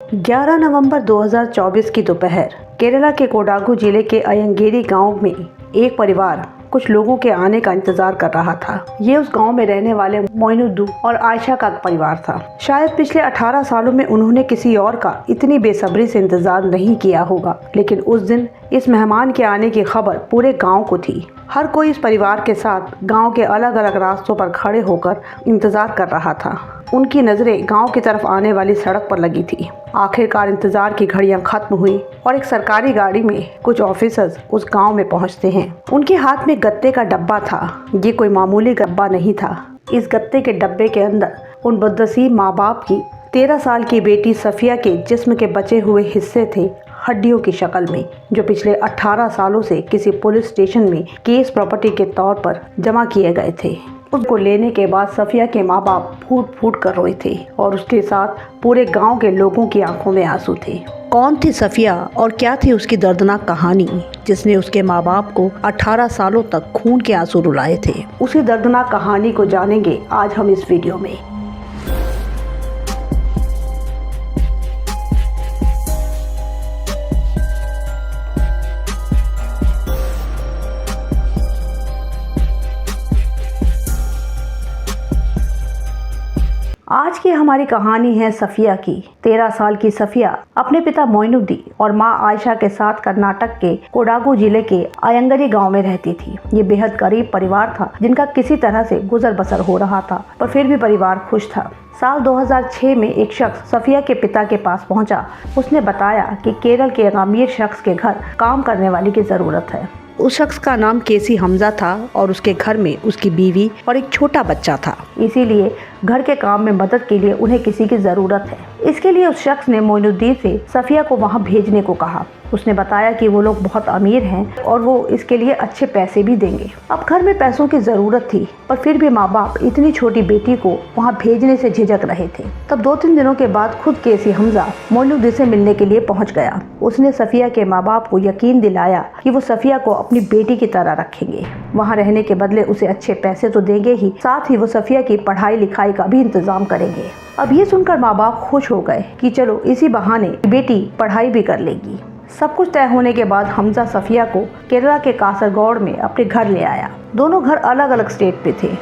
11 नवंबर 2024 की दोपहर केरला के कोडागु जिले के अयंगेरी गांव में एक परिवार कुछ लोगों के आने का इंतजार कर रहा था। ये उस गांव में रहने वाले मोइनुद्दीन और आयशा का परिवार था। शायद पिछले 18 सालों में उन्होंने किसी और का इतनी बेसब्री से इंतजार नहीं किया होगा, लेकिन उस दिन इस मेहमान के आने की खबर पूरे गांव को थी। हर कोई इस परिवार के साथ गांव के अलग अलग रास्तों पर खड़े होकर इंतजार कर रहा था। उनकी नज़रें गांव की तरफ आने वाली सड़क पर लगी थी। आखिरकार इंतजार की घड़ियां खत्म हुई और एक सरकारी गाड़ी में कुछ ऑफिसर्स उस गांव में पहुंचते हैं। उनके हाथ में गत्ते का डब्बा था। ये कोई मामूली डब्बा नहीं था। इस गत्ते के डब्बे के अंदर उन बदनसीब माँ बाप की 13 साल की बेटी सफिया के जिस्म के बचे हुए हिस्से थे, हड्डियों की शक्ल में, जो पिछले 18 सालों से किसी पुलिस स्टेशन में केस प्रॉपर्टी के तौर पर जमा किए गए थे। उसको लेने के बाद सफिया के माँ बाप फूट फूट कर रोए थे और उसके साथ पूरे गांव के लोगों की आंखों में आंसू थे। कौन थी सफिया और क्या थी उसकी दर्दनाक कहानी जिसने उसके माँ बाप को 18 सालों तक खून के आंसू रुलाए थे? उसी दर्दनाक कहानी को जानेंगे आज हम इस वीडियो में। आज की हमारी कहानी है सफिया की। 13 साल की सफिया अपने पिता मोइनुद्दीन और मां आयशा के साथ कर्नाटक के कोडागु जिले के अयंगरी गांव में रहती थी। ये बेहद गरीब परिवार था जिनका किसी तरह से गुजर बसर हो रहा था, पर फिर भी परिवार खुश था। साल 2006 में एक शख्स सफिया के पिता के पास पहुंचा। उसने बताया कि केरल के एक अमीर शख्स के घर काम करने वाली की जरूरत है। उस शख्स का नाम केसी हमजा था और उसके घर में उसकी बीवी और एक छोटा बच्चा था। इसीलिए घर के काम में मदद के लिए उन्हें किसी की ज़रूरत है। इसके लिए उस शख्स ने मोइनुद्दीन से सफिया को वहां भेजने को कहा। उसने बताया कि वो लोग बहुत अमीर हैं और वो इसके लिए अच्छे पैसे भी देंगे। अब घर में पैसों की ज़रूरत थी, पर फिर भी माँ बाप इतनी छोटी बेटी को वहाँ भेजने से झिझक रहे थे। तब 2-3 दिनों के बाद खुद केसी हमजा मोइनुद्दीन से मिलने के लिए पहुँच गया। उसने सफिया के माँ बाप को यकीन दिलाया कि वो सफिया को अपनी बेटी की तरह रखेंगे। वहाँ रहने के बदले उसे अच्छे पैसे तो देंगे ही, साथ ही वो सफिया की पढ़ाई लिखाई का भी इंतजाम करेंगे। अब ये सुनकर माँ बाप खुश हो गए कि चलो इसी बहाने बेटी पढ़ाई भी कर लेगी। सब कुछ तय होने के बाद हमजा सफिया को केरला के कासरगोड में अपने घर ले आया। दोनों घर अलग अलग स्टेट पे थे।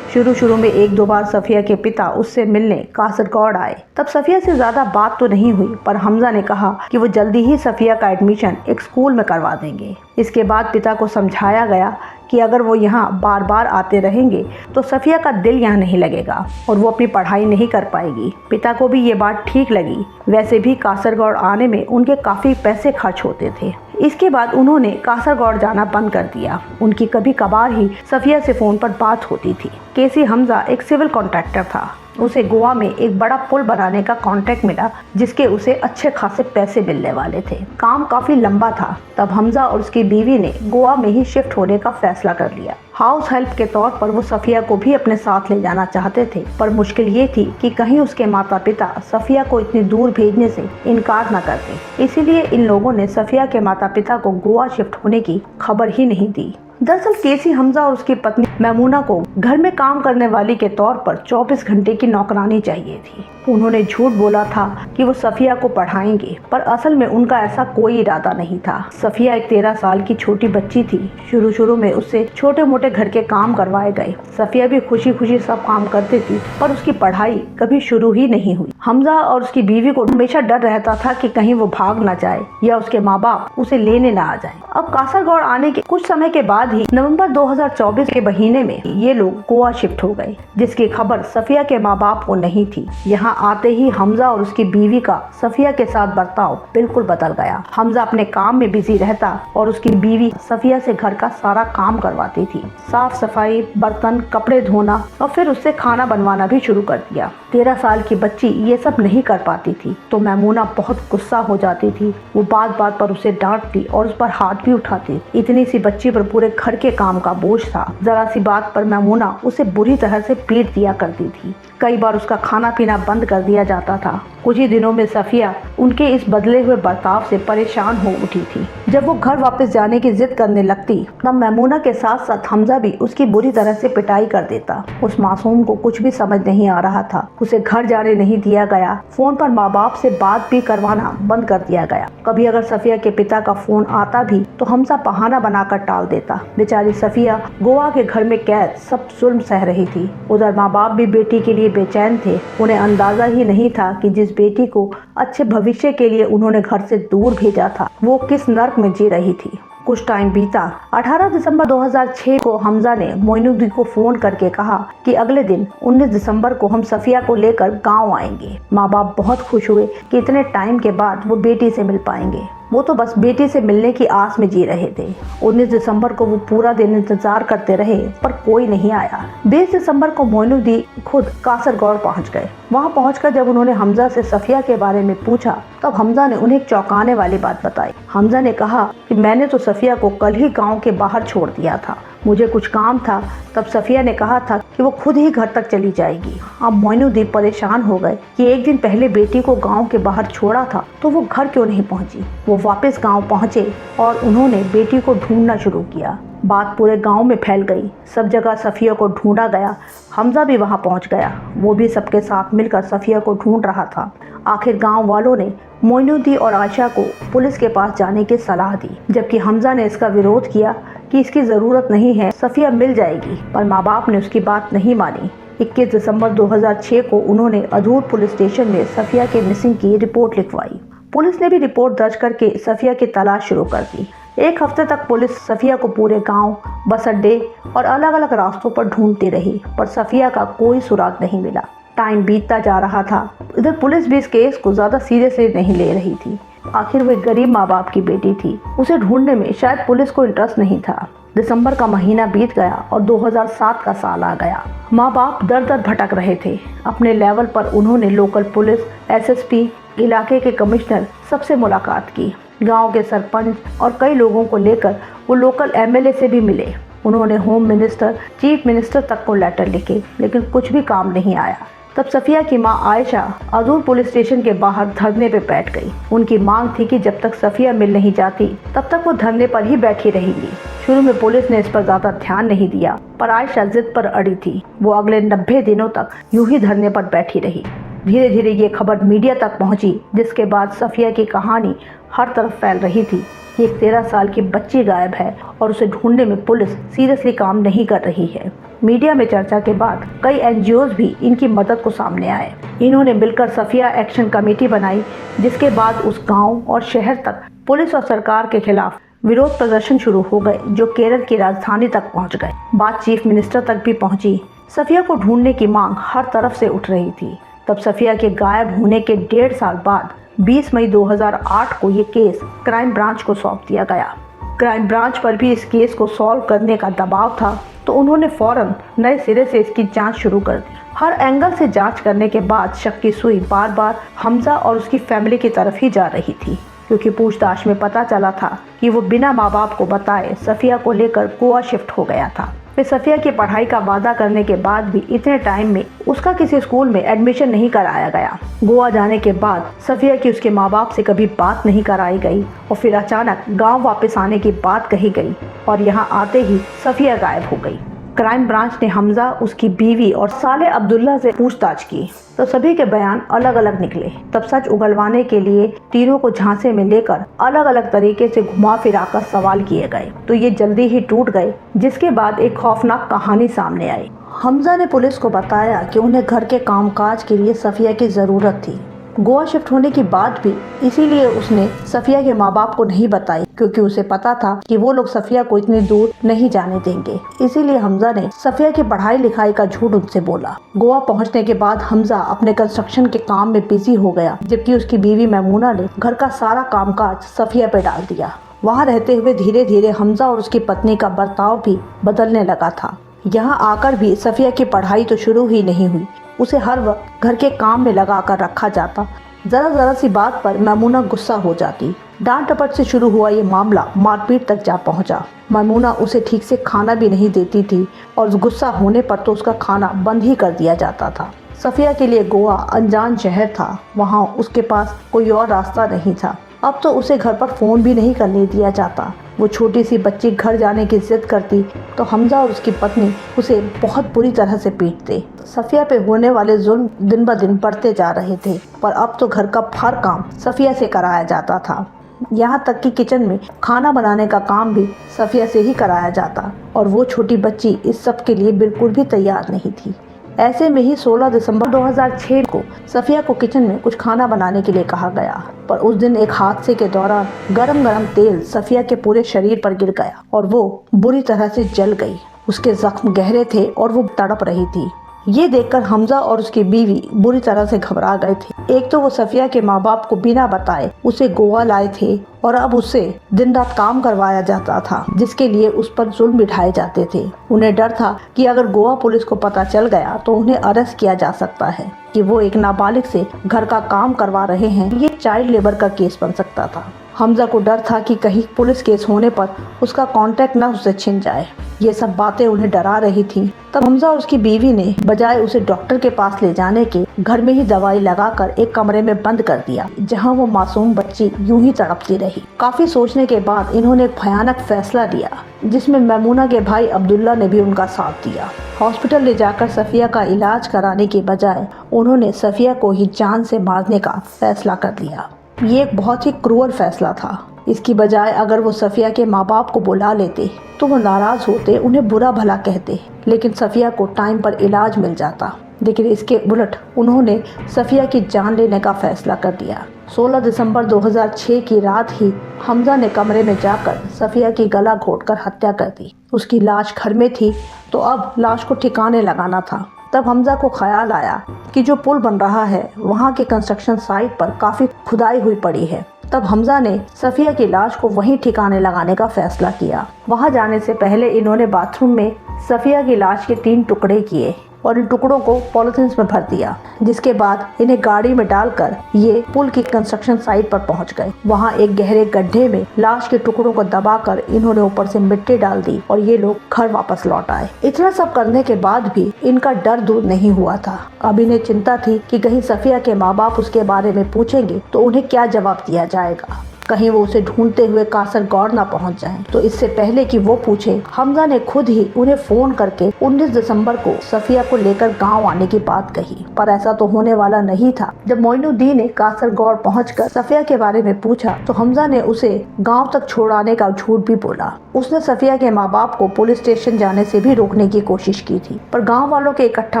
शुरू में 1-2 बार सफिया के पिता उससे मिलने कासरगोड आए। तब सफिया से ज्यादा बात तो नहीं हुई, पर हमजा ने कहा कि वो जल्दी ही सफिया का एडमिशन एक स्कूल में करवा देंगे। इसके बाद पिता को समझाया गया कि अगर वो यहाँ बार बार आते रहेंगे तो सफिया का दिल यहाँ नहीं लगेगा और वो अपनी पढ़ाई नहीं कर पाएगी। पिता को भी ये बात ठीक लगी। वैसे भी कासरगोड आने में उनके काफ़ी पैसे खर्च होते थे। इसके बाद उन्होंने कासरगोड जाना बंद कर दिया। उनकी कभी कभार ही सफिया से फ़ोन पर बात होती थी। केसी हमजा एक सिविल कॉन्ट्रैक्टर था। उसे गोवा में एक बड़ा पुल बनाने का कॉन्ट्रैक्ट मिला जिसके उसे अच्छे खासे पैसे मिलने वाले थे। काम काफ़ी लंबा था। तब हमजा और उसकी बीवी ने गोवा में ही शिफ्ट होने का फैसला कर लिया। हाउस हेल्प के तौर पर वो सफिया को भी अपने साथ ले जाना चाहते थे, पर मुश्किल ये थी कि कहीं उसके माता पिता सफिया को इतनी दूर भेजने से इनकार न करते। इसीलिए इन लोगों ने सफिया के माता पिता को गोवा शिफ्ट होने की खबर ही नहीं दी। दरअसल केसी हमजा और उसकी पत्नी मैमूना को घर में काम करने वाली के तौर पर 24 घंटे की नौकरानी चाहिए थी। उन्होंने झूठ बोला था कि वो सफिया को पढ़ाएंगे, पर असल में उनका ऐसा कोई इरादा नहीं था। सफिया एक 13 साल की छोटी बच्ची थी। शुरू में उससे छोटे मोटे घर के काम करवाए गए। सफिया भी खुशी खुशी सब काम करती थी, पर उसकी पढ़ाई कभी शुरू ही नहीं हुई। हमजा और उसकी बीवी को हमेशा डर रहता था कि कहीं वो भाग न जाए या उसके माँ बाप उसे लेने न आ जाए। अब कासरगोड आने के कुछ समय के बाद ही नवंबर 2024 के महीने में ये लोग गोवा शिफ्ट हो गए, जिसकी खबर सफिया के माँ बाप को नहीं थी। यहाँ आते ही हमजा और उसकी बीवी का सफिया के साथ बर्ताव बिल्कुल बदल गया। हमजा अपने काम में बिजी रहता और उसकी बीवी सफिया से घर का सारा काम करवाती थी। साफ सफाई, बर्तन, कपड़े धोना और फिर उससे खाना बनवाना भी शुरू कर दिया। 13 साल की बच्ची ये सब नहीं कर पाती थी तो मैमूना बहुत गुस्सा हो जाती थी। वो बात बात पर उसे डांटती और उस पर हाथ भी उठाती। इतनी सी बच्ची पर पूरे घर के काम का बोझ था। जरा सी बात पर मैमूना उसे बुरी तरह से पीट दिया करती थी। कई बार उसका खाना पीना बंद कर दिया जाता था। कुछ ही दिनों में सफिया उनके इस बदले हुए बर्ताव से परेशान हो उठी थी। जब वो घर वापस जाने की जिद करने लगती तब मैमूना के साथ साथ हमजा भी उसकी बुरी तरह से पिटाई कर देता। उस मासूम को कुछ भी समझ नहीं आ रहा था। उसे घर जाने नहीं दिया गया, फोन पर माँ बाप से बात भी करवाना बंद कर दिया गया। कभी अगर सफिया के पिता का फोन आता भी तो हमजा बहाना बनाकर टाल देता। बेचारी सफिया गोवा के घर में कैद सब जुल्म सह रही थी। उधर माँ बाप भी बेटी के लिए बेचैन थे। उन्हें अंदाजा ही नहीं था कि जिस बेटी को अच्छे भविष्य के लिए उन्होंने घर से दूर भेजा था वो किस नर्क में जी रही थी। कुछ टाइम बीता। 18 दिसंबर 2006 को हमजा ने मोइनुद्दीन को फोन करके कहा कि अगले दिन 19 दिसंबर को हम सफिया को लेकर गांव आएंगे। माँ बाप बहुत खुश हुए कि इतने टाइम के बाद वो बेटी से मिल पाएंगे। वो तो बस बेटी से मिलने की आस में जी रहे थे। 19 दिसंबर को वो पूरा दिन इंतजार करते रहे पर कोई नहीं आया। 20 दिसंबर को मोइनुद्दीन खुद कासरगौड़ पहुंच गए। वहां पहुंचकर जब उन्होंने हमजा से सफिया के बारे में पूछा तब हमजा ने उन्हें एक चौंकाने वाली बात बताई। हमजा ने कहा कि मैंने तो सफिया को कल ही गाँव के बाहर छोड़ दिया था, मुझे कुछ काम था। तब सफिया ने कहा था कि वो खुद ही घर तक चली जाएगी। अब मोइनुद्दीन परेशान हो गए कि एक दिन पहले बेटी को गांव के बाहर छोड़ा था तो वो घर क्यों नहीं पहुंची। वो वापस गांव पहुंचे और उन्होंने बेटी को ढूंढना शुरू किया। बात पूरे गांव में फैल गई। सब जगह सफिया को ढूंढा गया। हमजा भी वहां पहुंच गया। वो भी सबके साथ मिलकर सफिया को ढूंढ रहा था। आखिर गांव वालों ने मोइनुद्दीन और आयशा को पुलिस के पास जाने की सलाह दी, जबकि हमजा ने इसका विरोध किया कि इसकी ज़रूरत नहीं है, सफिया मिल जाएगी। पर माँ बाप ने उसकी बात नहीं मानी। 21 दिसंबर 2006 को उन्होंने अधूर पुलिस स्टेशन में सफिया के मिसिंग की रिपोर्ट लिखवाई। पुलिस ने भी रिपोर्ट दर्ज करके सफिया की तलाश शुरू कर दी। एक हफ्ते तक पुलिस सफिया को पूरे गांव, बस अड्डे और अलग अलग रास्तों पर ढूंढती रही पर सफिया का कोई सुराग नहीं मिला। टाइम बीतता जा रहा था। इधर पुलिस भी इस केस को ज़्यादा सीरियसली नहीं ले रही थी। आखिर वो गरीब माँ बाप की बेटी थी, उसे ढूंढने में शायद पुलिस को इंटरेस्ट नहीं था। दिसंबर का महीना बीत गया और 2007 का साल आ गया। माँ बाप दर दर भटक रहे थे। अपने लेवल पर उन्होंने लोकल पुलिस, एसएसपी, इलाके के कमिश्नर सबसे मुलाकात की। गांव के सरपंच और कई लोगों को लेकर वो लोकल एमएलए से भी मिले। उन्होंने होम मिनिस्टर, चीफ मिनिस्टर तक को लेटर लिखे लेकिन कुछ भी काम नहीं आया। तब सफिया की मां आयशा अधूर पुलिस स्टेशन के बाहर धरने पे बैठ गई। उनकी मांग थी कि जब तक सफिया मिल नहीं जाती तब तक वो धरने पर ही बैठी रहेगी। शुरू में पुलिस ने इस पर ज्यादा ध्यान नहीं दिया पर आयशा जिद पर अड़ी थी। वो अगले 90 दिनों तक यूं ही धरने पर बैठी रही। धीरे धीरे ये खबर मीडिया तक पहुंची, जिसके बाद सफिया की कहानी हर तरफ फैल रही थी। एक 13 साल की बच्ची गायब है और उसे ढूंढने में पुलिस सीरियसली काम नहीं कर रही है। मीडिया में चर्चा के बाद कई एनजीओज भी इनकी मदद को सामने आए। इन्होंने मिलकर सफिया एक्शन कमेटी बनाई, जिसके बाद उस गांव और शहर तक पुलिस और सरकार के खिलाफ विरोध प्रदर्शन शुरू हो गए, जो केरल की राजधानी तक पहुंच गए। बात चीफ मिनिस्टर तक भी पहुंची। सफिया को ढूंढने की मांग हर तरफ से उठ रही थी। तब सफिया के गायब होने के 1.5 साल बाद 20 मई 2008 को ये केस क्राइम ब्रांच को सौंप दिया गया। क्राइम ब्रांच पर भी इस केस को सॉल्व करने का दबाव था, तो उन्होंने फौरन नए सिरे से इसकी जांच शुरू कर दी। हर एंगल से जांच करने के बाद शक की सुई बार बार हमजा और उसकी फैमिली की तरफ ही जा रही थी, क्योंकि पूछताछ में पता चला था कि वो बिना माँ बाप को बताए सफिया को लेकर गोवा शिफ्ट हो गया था। फिर सफिया की पढ़ाई का वादा करने के बाद भी इतने टाइम में उसका किसी स्कूल में एडमिशन नहीं कराया गया। गोवा जाने के बाद सफिया की उसके माँ बाप से कभी बात नहीं कराई गई और फिर अचानक गांव वापस आने की बात कही गई और यहाँ आते ही सफिया गायब हो गई। क्राइम ब्रांच ने हमजा, उसकी बीवी और साले अब्दुल्ला से पूछताछ की तो सभी के बयान अलग अलग निकले। तब सच उगलवाने के लिए तीनों को झांसे में लेकर अलग अलग तरीके से घुमा फिरा कर सवाल किए गए, तो ये जल्दी ही टूट गए, जिसके बाद एक खौफनाक कहानी सामने आई। हमजा ने पुलिस को बताया कि उन्हें घर के कामकाज के लिए सफिया की ज़रूरत थी। गोवा शिफ्ट होने की बात भी इसीलिए उसने सफिया के माँ बाप को नहीं बताई, क्योंकि उसे पता था कि वो लोग सफिया को इतनी दूर नहीं जाने देंगे। इसीलिए हमजा ने सफिया की पढ़ाई लिखाई का झूठ उनसे बोला। गोवा पहुंचने के बाद हमजा अपने कंस्ट्रक्शन के काम में बिजी हो गया, जबकि उसकी बीवी मैमूना ने घर का सारा कामकाज सफिया पे डाल दिया। वहाँ रहते हुए धीरे धीरे हमजा और उसकी पत्नी का बर्ताव भी बदलने लगा था। यहाँ आकर भी सफिया की पढ़ाई तो शुरू ही नहीं हुई। उसे हर वक्त घर के काम में लगा कर रखा जाता। जरा सी बात पर मैमूना गुस्सा हो जाती। डांट डपट से शुरू हुआ ये मामला मारपीट तक जा पहुंचा। मैमूना उसे ठीक से खाना भी नहीं देती थी और गुस्सा होने पर तो उसका खाना बंद ही कर दिया जाता था। सफिया के लिए गोवा अनजान शहर था, वहाँ उसके पास कोई और रास्ता नहीं था। अब तो उसे घर पर फ़ोन भी नहीं करने दिया जाता। वो छोटी सी बच्ची घर जाने की जिद करती तो हमजा और उसकी पत्नी उसे बहुत बुरी तरह से पीटते। सफिया पे होने वाले जुल्म दिन ब दिन बढ़ते जा रहे थे, पर अब तो घर का हर काम सफिया से कराया जाता था। यहाँ तक कि किचन में खाना बनाने का काम भी सफिया से ही कराया जाता, और वो छोटी बच्ची इस सब के लिए बिल्कुल भी तैयार नहीं थी। ऐसे में ही 16 दिसंबर 2006 को सफिया को किचन में कुछ खाना बनाने के लिए कहा गया, पर उस दिन एक हादसे के दौरान गरम गरम तेल सफिया के पूरे शरीर पर गिर गया और वो बुरी तरह से जल गई। उसके जख्म गहरे थे और वो तड़प रही थी। ये देखकर हमजा और उसकी बीवी बुरी तरह से घबरा गए थे। एक तो वो सफिया के माँ बाप को बिना बताए उसे गोवा लाए थे, और अब उससे दिन रात काम करवाया जाता था, जिसके लिए उस पर जुल्म बिठाए जाते थे। उन्हें डर था कि अगर गोवा पुलिस को पता चल गया तो उन्हें अरेस्ट किया जा सकता है कि वो एक नाबालिग से घर का काम करवा रहे हैं। ये चाइल्ड लेबर का केस बन सकता था। हमजा को डर था कि कहीं पुलिस केस होने पर उसका कांटेक्ट न उससे छिन जाए। ये सब बातें उन्हें डरा रही थी। तब हमजा और उसकी बीवी ने बजाय उसे डॉक्टर के पास ले जाने के घर में ही दवाई लगाकर एक कमरे में बंद कर दिया, जहां वो मासूम बच्ची यूं ही तड़पती रही। काफी सोचने के बाद इन्होंने एक भयानक फैसला लिया, जिसमें मैमूना के भाई अब्दुल्ला ने भी उनका साथ दिया। हॉस्पिटल ले जाकर सफिया का इलाज कराने के बजाय उन्होंने सफिया को ही जान से मारने का फैसला कर लिया। ये एक बहुत ही क्रूअल फैसला था। इसकी बजाय अगर वो सफिया के माँ बाप को बुला लेते तो वो नाराज होते, उन्हें बुरा भला कहते, लेकिन सफिया को टाइम पर इलाज मिल जाता। लेकिन इसके उलट उन्होंने सफिया की जान लेने का फैसला कर दिया। 16 दिसंबर 2006 की रात ही हमजा ने कमरे में जाकर सफिया की गला घोंटकर हत्या कर दी। उसकी लाश घर में थी तो अब लाश को ठिकाने लगाना था। तब हमजा को ख्याल आया कि जो पुल बन रहा है वहाँ के कंस्ट्रक्शन साइट पर काफ़ी खुदाई हुई पड़ी है। तब हमजा ने सफिया की लाश को वहीं ठिकाने लगाने का फैसला किया। वहाँ जाने से पहले इन्होंने बाथरूम में सफिया की लाश के 3 टुकड़े किए और इन टुकड़ों को पॉलिथीन में भर दिया, जिसके बाद इन्हें गाड़ी में डालकर ये पुल की कंस्ट्रक्शन साइट पर पहुंच गए। वहां एक गहरे गड्ढे में लाश के टुकड़ों को दबाकर इन्होंने ऊपर से मिट्टी डाल दी और ये लोग घर वापस लौट आए। इतना सब करने के बाद भी इनका डर दूर नहीं हुआ था। अब इन्हें चिंता थी कि कहीं सफिया के माँ बाप उसके बारे में पूछेंगे तो उन्हें क्या जवाब दिया जाएगा। कहीं वो उसे ढूंढते हुए कासरगौड़ ना पहुंच जाएं। तो इससे पहले कि वो पूछे, हमजा ने खुद ही उन्हें फोन करके 19 दिसंबर को सफिया को लेकर गांव आने की बात कही। पर ऐसा तो होने वाला नहीं था। जब मोइनुद्दीन ने कासरगौड़ पहुंचकर सफिया के बारे में पूछा तो हमजा ने उसे गाँव तक छोड़ाने का झूठ भी बोला। उसने सफिया के माँ बाप को पुलिस स्टेशन जाने से भी रोकने की कोशिश की थी, पर गाँव वालों के इकट्ठा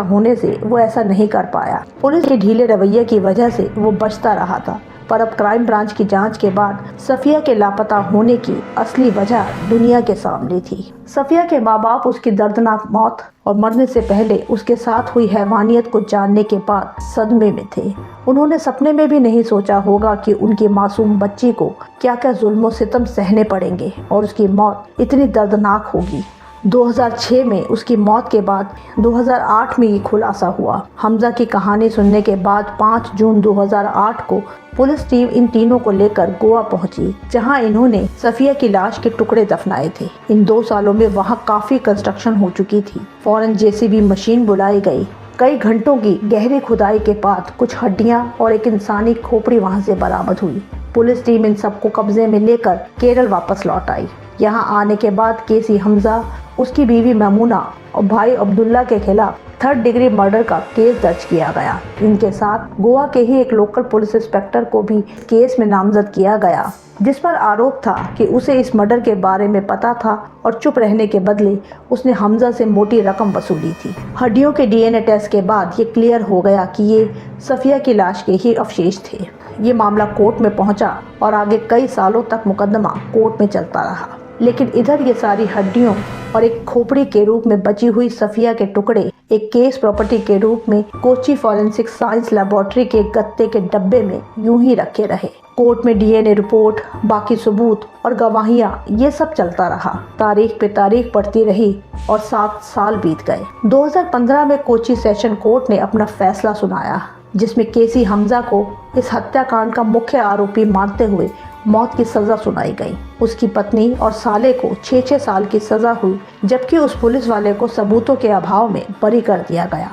होने से वो ऐसा नहीं कर पाया। पुलिस के ढीले रवैये की वजह से वो बचता रहा था। पर अब क्राइम ब्रांच की जांच के बाद सफिया के लापता होने की असली वजह दुनिया के सामने थी। सफिया के माँ बाप उसकी दर्दनाक मौत और मरने से पहले उसके साथ हुई हैवानियत को जानने के बाद सदमे में थे। उन्होंने सपने में भी नहीं सोचा होगा कि उनकी मासूम बच्ची को क्या क्या जुल्म और सितम सहने पड़ेंगे और उसकी मौत इतनी दर्दनाक होगी। 2006 में उसकी मौत के बाद 2008 में ये खुलासा हुआ। हमजा की कहानी सुनने के बाद 5 जून 2008 को पुलिस टीम इन तीनों को लेकर गोवा पहुंची, जहां इन्होंने सफिया की लाश के टुकड़े दफनाए थे। इन 2 सालों में वहां काफी कंस्ट्रक्शन हो चुकी थी। फौरन जेसीबी मशीन बुलाई गई। कई घंटों की गहरी खुदाई के बाद कुछ हड्डियां और एक इंसानी खोपड़ी वहां से बरामद हुई। पुलिस टीम इन सबको कब्जे में लेकर केरल वापस लौट आई। यहाँ आने के बाद केसी हमजा, उसकी बीवी मैमूना और भाई अब्दुल्ला के खिलाफ 3rd डिग्री मर्डर का केस दर्ज किया गया। इनके साथ गोवा के ही एक लोकल पुलिस इंस्पेक्टर को भी केस में नामजद किया गया, जिस पर आरोप था कि उसे इस मर्डर के बारे में पता था और चुप रहने के बदले उसने हमजा से मोटी रकम वसूली थी। हड्डियों के डीएनए टेस्ट के बाद ये क्लियर हो गया कि ये सफिया की लाश के ही अवशेष थे। ये मामला कोर्ट में पहुंचा और आगे कई सालों तक मुकदमा कोर्ट में चलता रहा। लेकिन इधर ये सारी हड्डियों और एक खोपड़ी के रूप में बची हुई सफिया के टुकड़े एक केस प्रॉपर्टी के रूप में कोची फॉरेंसिक साइंस लैबोरेटरी के गत्ते के डब्बे में यूं ही रखे रहे। कोर्ट में डीएनए रिपोर्ट, बाकी सबूत और गवाहियां, ये सब चलता रहा। तारीख पे तारीख पड़ती रही और 7 साल बीत गए। 2015 में कोची सेशन कोर्ट ने अपना फैसला सुनाया, जिसमें केसी हमजा को इस हत्याकांड का मुख्य आरोपी मानते हुए मौत की सजा सुनाई गई। उसकी पत्नी और साले को 6-6 साल की सजा हुई, जबकि उस पुलिस वाले को सबूतों के अभाव में बरी कर दिया गया।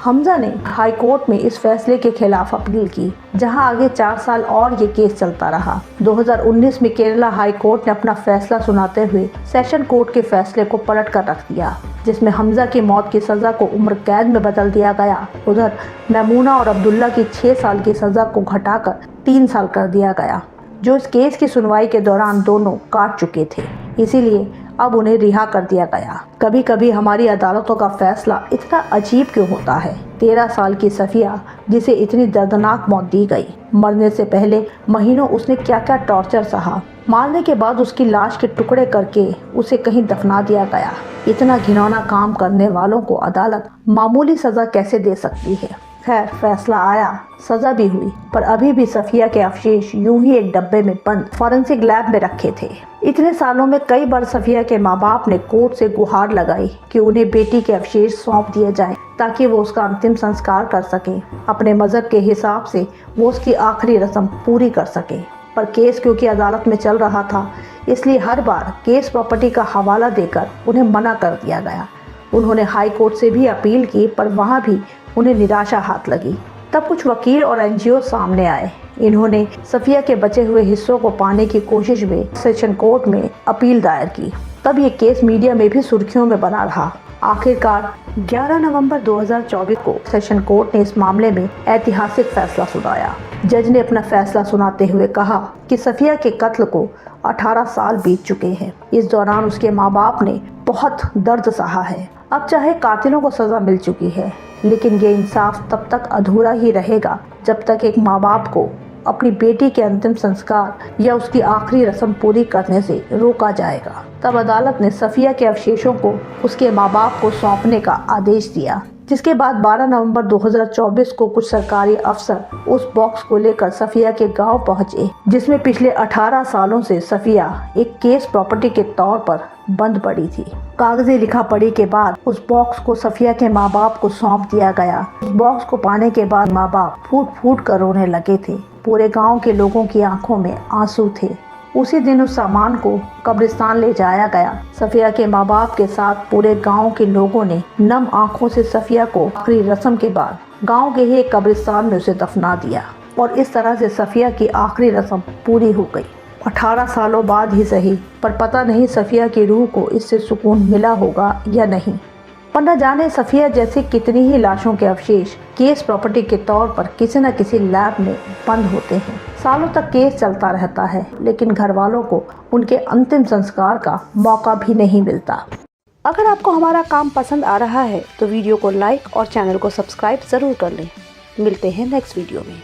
हमजा ने हाई कोर्ट में इस फैसले के खिलाफ अपील की, जहां आगे 4 साल और ये केस चलता रहा। 2019 में केरला हाई कोर्ट ने अपना फैसला सुनाते हुए सेशन कोर्ट के फैसले को पलट कर रख दिया, जिसमें हमजा की मौत की सजा को उम्र कैद में बदल दिया गया। उधर मैमूना और अब्दुल्ला की 6 साल की सजा को घटाकर 3 साल कर दिया गया, जो इस केस की सुनवाई के दौरान दोनों काट चुके थे। इसीलिए अब उन्हें रिहा कर दिया गया। कभी कभी हमारी अदालतों का फैसला इतना अजीब क्यों होता है। 13 साल की सफिया, जिसे इतनी दर्दनाक मौत दी गई, मरने से पहले महीनों उसने क्या क्या टॉर्चर सहा। मारने के बाद उसकी लाश के टुकड़े करके उसे कहीं दफना दिया गया। इतना घिनौना काम करने वालों को अदालत मामूली सजा कैसे दे सकती है। खैर, फैसला आया, सजा भी हुई, पर अभी भी सफिया के अवशेष यूं ही एक डब्बे में बंद फॉरेंसिक लैब में रखे थे। इतने सालों में कई बार सफिया के माँ बाप ने कोर्ट से गुहार लगाई कि उन्हें बेटी के अवशेष सौंप दिए जाएं, ताकि वो उसका अंतिम संस्कार कर सकें। अपने मजहब के हिसाब से वो उसकी आखिरी रस्म पूरी कर सकें। पर केस क्योंकि अदालत में चल रहा था, इसलिए हर बार केस प्रॉपर्टी का हवाला देकर उन्हें मना कर दिया गया। उन्होंने हाई कोर्ट से भी अपील की, पर वहाँ भी उन्हें निराशा हाथ लगी। तब कुछ वकील और एनजीओ सामने आए। इन्होंने सफिया के बचे हुए हिस्सों को पाने की कोशिश में सेशन कोर्ट में अपील दायर की। तब ये केस मीडिया में भी सुर्खियों में बना रहा। आखिरकार 11 नवंबर 2024 को सेशन कोर्ट ने इस मामले में ऐतिहासिक फैसला सुनाया। जज ने अपना फैसला सुनाते हुए कहा कि सफिया के कत्ल को 18 साल बीत चुके हैं। इस दौरान उसके माँ बाप ने बहुत दर्द सहा है। अब चाहे कातिलों को सजा मिल चुकी है, लेकिन ये इंसाफ तब तक अधूरा ही रहेगा जब तक एक माँ बाप को अपनी बेटी के अंतिम संस्कार या उसकी आखिरी रस्म पूरी करने से रोका जाएगा। तब अदालत ने सफिया के अवशेषों को उसके माँ बाप को सौंपने का आदेश दिया, जिसके बाद 12 नवंबर 2024 को कुछ सरकारी अफसर उस बॉक्स को लेकर सफिया के गांव पहुंचे, जिसमें पिछले 18 सालों से सफिया एक केस प्रॉपर्टी के तौर पर बंद पड़ी थी। कागजी लिखा पढ़ी के बाद उस बॉक्स को सफिया के माँ बाप को सौंप दिया गया। उस बॉक्स को पाने के बाद माँ बाप फूट फूट कर रोने लगे थे। पूरे गांव के लोगों की आंखों में आंसू थे। उसी दिन उस सामान को कब्रिस्तान ले जाया गया। सफिया के माँ बाप के साथ पूरे गांव के लोगों ने नम आंखों से सफिया को आखिरी रस्म के बाद गांव के ही एक कब्रिस्तान में उसे दफना दिया, और इस तरह से सफिया की आखिरी रस्म पूरी हो गई। 18 सालों बाद ही सही, पर पता नहीं सफिया की रूह को इससे सुकून मिला होगा या नहीं। पर न जाने सफिया जैसे कितनी ही लाशों के अवशेष केस प्रॉपर्टी के तौर पर किसी न किसी लैब में बंद होते हैं। सालों तक केस चलता रहता है, लेकिन घर वालों को उनके अंतिम संस्कार का मौका भी नहीं मिलता। अगर आपको हमारा काम पसंद आ रहा है तो वीडियो को लाइक और चैनल को सब्सक्राइब ज़रूर कर लें। मिलते हैं नेक्स्ट वीडियो में।